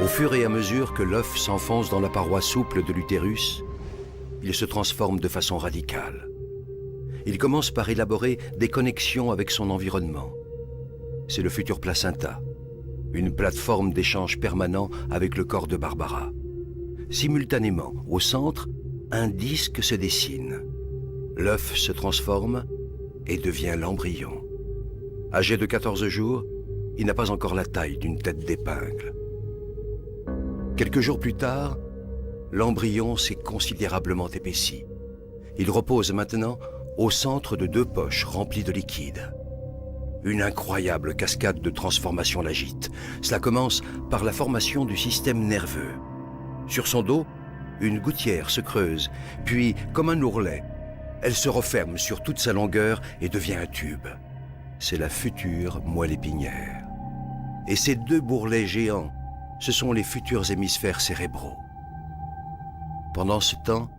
Au fur et à mesure que l'œuf s'enfonce dans la paroi souple de l'utérus, il se transforme de façon radicale. Il commence par élaborer des connexions avec son environnement. C'est le futur placenta, une plateforme d'échange permanent avec le corps de Barbara. Simultanément, au centre, un disque se dessine. L'œuf se transforme et devient l'embryon. Âgé de 14 jours, il n'a pas encore la taille d'une tête d'épingle. Quelques jours plus tard, l'embryon s'est considérablement épaissi. Il repose maintenant au centre de 2 poches remplies de liquide. Une incroyable cascade de transformation l'agite. Cela commence par la formation du système nerveux. Sur son dos, une gouttière se creuse, puis, comme un ourlet, elle se referme sur toute sa longueur et devient un tube. C'est la future moelle épinière. Et ces 2 bourrelets géants, ce sont les futurs hémisphères cérébraux. Pendant ce temps,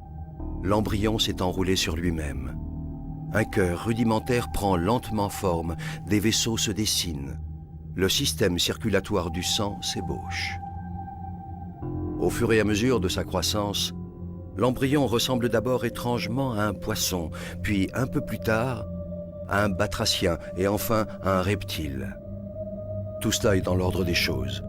l'embryon s'est enroulé sur lui-même. Un cœur rudimentaire prend lentement forme, des vaisseaux se dessinent. Le système circulatoire du sang s'ébauche. Au fur et à mesure de sa croissance, l'embryon ressemble d'abord étrangement à un poisson, puis un peu plus tard, à un batracien et enfin à un reptile. Tout cela est dans l'ordre des choses.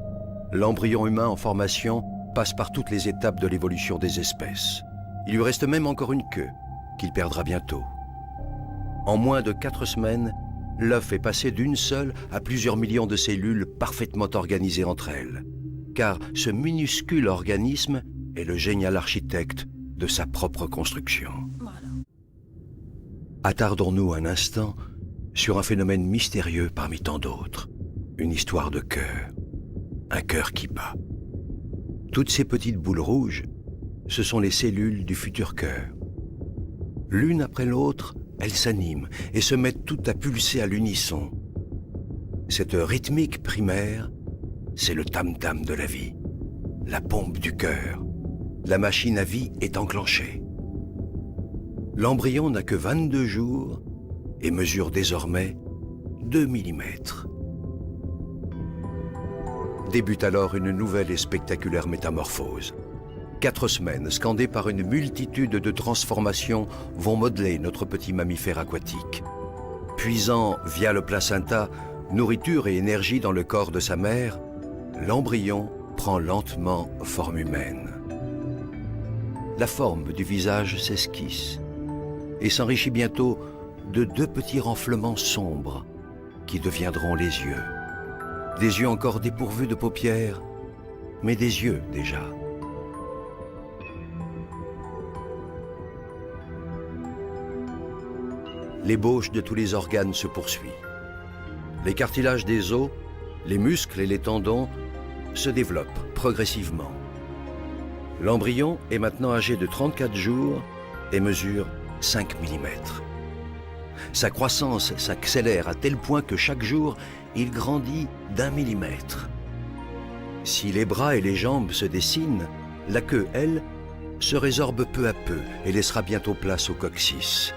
L'embryon humain en formation passe par toutes les étapes de l'évolution des espèces. Il lui reste même encore une queue, qu'il perdra bientôt. En moins de 4 semaines, l'œuf est passé d'une seule à plusieurs millions de cellules parfaitement organisées entre elles. Car ce minuscule organisme est le génial architecte de sa propre construction. Attardons-nous un instant sur un phénomène mystérieux parmi tant d'autres. Une histoire de cœur. Un cœur qui bat. Toutes ces petites boules rouges, ce sont les cellules du futur cœur. L'une après l'autre, elles s'animent et se mettent toutes à pulser à l'unisson. Cette rythmique primaire, c'est le tam-tam de la vie, la pompe du cœur. La machine à vie est enclenchée. L'embryon n'a que 22 jours et mesure désormais 2 mm. Débute alors une nouvelle et spectaculaire métamorphose. 4 semaines, scandées par une multitude de transformations, vont modeler notre petit mammifère aquatique. Puisant via le placenta nourriture et énergie dans le corps de sa mère, l'embryon prend lentement forme humaine. La forme du visage s'esquisse et s'enrichit bientôt de 2 petits renflements sombres qui deviendront les yeux. Des yeux encore dépourvus de paupières, mais des yeux déjà. L'ébauche de tous les organes se poursuit. Les cartilages des os, les muscles et les tendons se développent progressivement. L'embryon est maintenant âgé de 34 jours et mesure 5 mm. Sa croissance s'accélère à tel point que chaque jour, il grandit d'1 millimètre. Si les bras et les jambes se dessinent, la queue, elle, se résorbe peu à peu et laissera bientôt place au coccyx.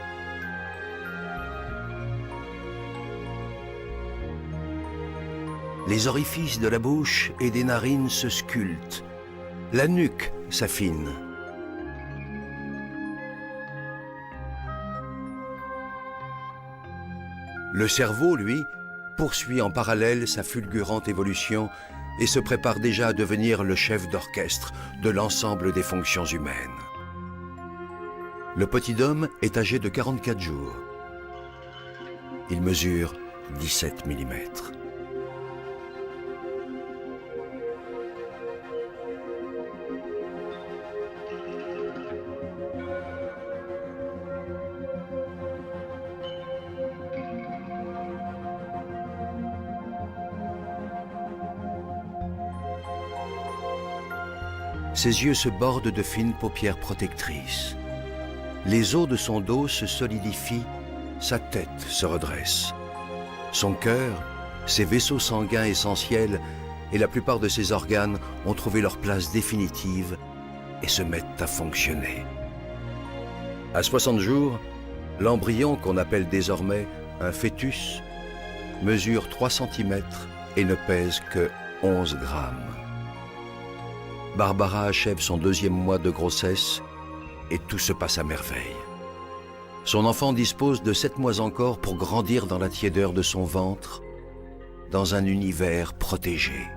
Les orifices de la bouche et des narines se sculptent. La nuque s'affine. Le cerveau, lui, poursuit en parallèle sa fulgurante évolution et se prépare déjà à devenir le chef d'orchestre de l'ensemble des fonctions humaines. Le petit homme est âgé de 44 jours. Il mesure 17 mm. Ses yeux se bordent de fines paupières protectrices. Les os de son dos se solidifient, sa tête se redresse. Son cœur, ses vaisseaux sanguins essentiels et la plupart de ses organes ont trouvé leur place définitive et se mettent à fonctionner. À 60 jours, l'embryon, qu'on appelle désormais un fœtus, mesure 3 cm et ne pèse que 11 grammes. Barbara achève son 2e mois de grossesse et tout se passe à merveille. Son enfant dispose de 7 mois encore pour grandir dans la tiédeur de son ventre, dans un univers protégé.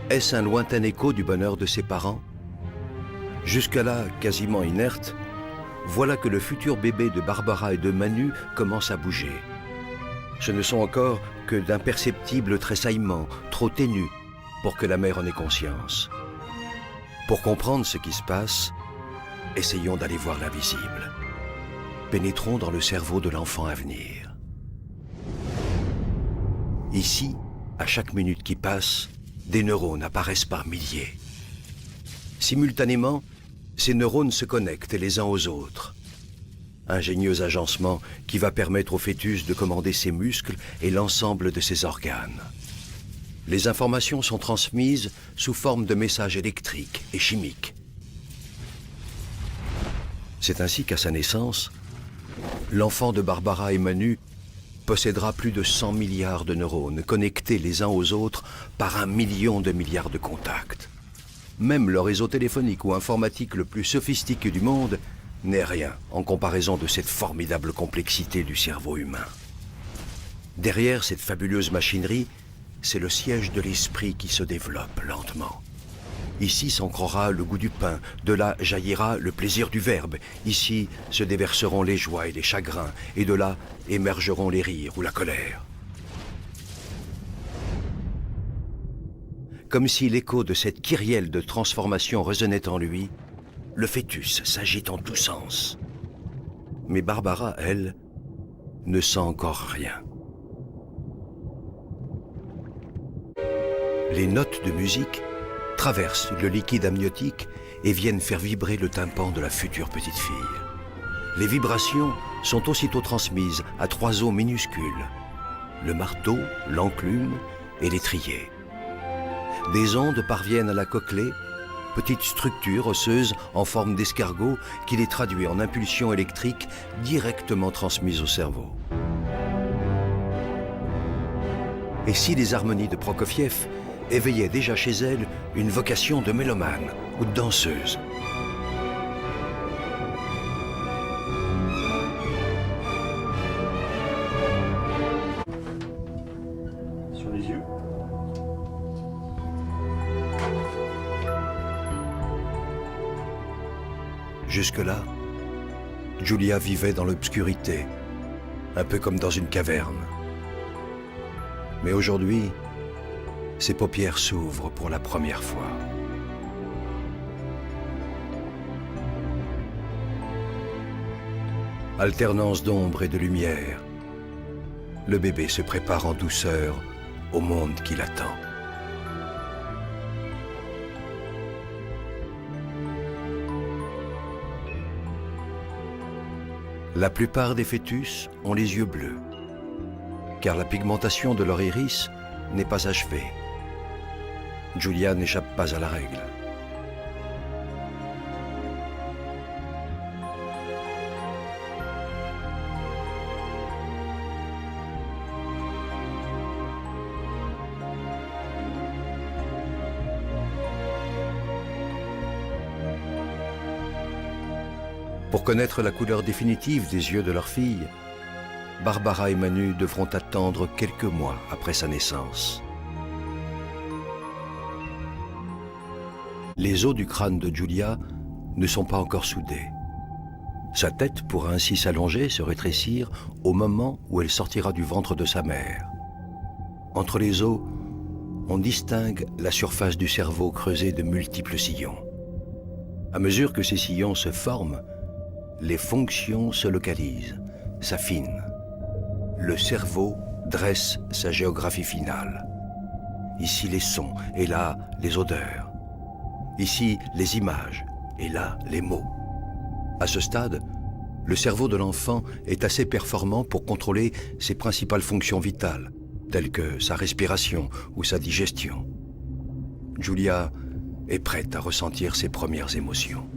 Est-ce un lointain écho du bonheur de ses parents? Jusqu'à là, quasiment inerte, voilà que le futur bébé de Barbara et de Manu commence à bouger. Ce ne sont encore que d'imperceptibles tressaillements, trop ténus pour que la mère en ait conscience. Pour comprendre ce qui se passe, essayons d'aller voir l'invisible. Pénétrons dans le cerveau de l'enfant à venir. Ici, à chaque minute qui passe, des neurones apparaissent par milliers. Simultanément, ces neurones se connectent les uns aux autres. Ingénieux agencement qui va permettre au fœtus de commander ses muscles et l'ensemble de ses organes. Les informations sont transmises sous forme de messages électriques et chimiques. C'est ainsi qu'à sa naissance, l'enfant de Barbara et Manu possédera plus de 100 milliards de neurones connectés les uns aux autres par 1 million de milliards de contacts. Même le réseau téléphonique ou informatique le plus sophistiqué du monde n'est rien en comparaison de cette formidable complexité du cerveau humain. Derrière cette fabuleuse machinerie, c'est le siège de l'esprit qui se développe lentement. Ici s'ancrera le goût du pain, de là jaillira le plaisir du verbe. Ici se déverseront les joies et les chagrins, et de là émergeront les rires ou la colère. Comme si l'écho de cette kyrielle de transformation résonnait en lui, le fœtus s'agite en tous sens. Mais Barbara, elle, ne sent encore rien. Les notes de musique traversent le liquide amniotique et viennent faire vibrer le tympan de la future petite fille. Les vibrations sont aussitôt transmises à 3 os minuscules, le marteau, l'enclume et l'étrier. Des ondes parviennent à la cochlée, petite structure osseuse en forme d'escargot qui les traduit en impulsions électriques directement transmises au cerveau. Et si les harmonies de Prokofiev éveillaient déjà chez elle une vocation de mélomane ou de danseuse? Sur les yeux. Jusque-là, Julia vivait dans l'obscurité, un peu comme dans une caverne. Mais aujourd'hui, ses paupières s'ouvrent pour la première fois. Alternance d'ombre et de lumière, le bébé se prépare en douceur au monde qui l'attend. La plupart des fœtus ont les yeux bleus, car la pigmentation de leur iris n'est pas achevée. Julia n'échappe pas à la règle. Pour connaître la couleur définitive des yeux de leur fille, Barbara et Manu devront attendre quelques mois après sa naissance. Les os du crâne de Julia ne sont pas encore soudés. Sa tête pourra ainsi s'allonger, se rétrécir au moment où elle sortira du ventre de sa mère. Entre les os, on distingue la surface du cerveau creusée de multiples sillons. À mesure que ces sillons se forment, les fonctions se localisent, s'affinent. Le cerveau dresse sa géographie finale. Ici les sons, et là les odeurs. Ici les images, et là les mots. À ce stade, le cerveau de l'enfant est assez performant pour contrôler ses principales fonctions vitales, telles que sa respiration ou sa digestion. Julia est prête à ressentir ses premières émotions.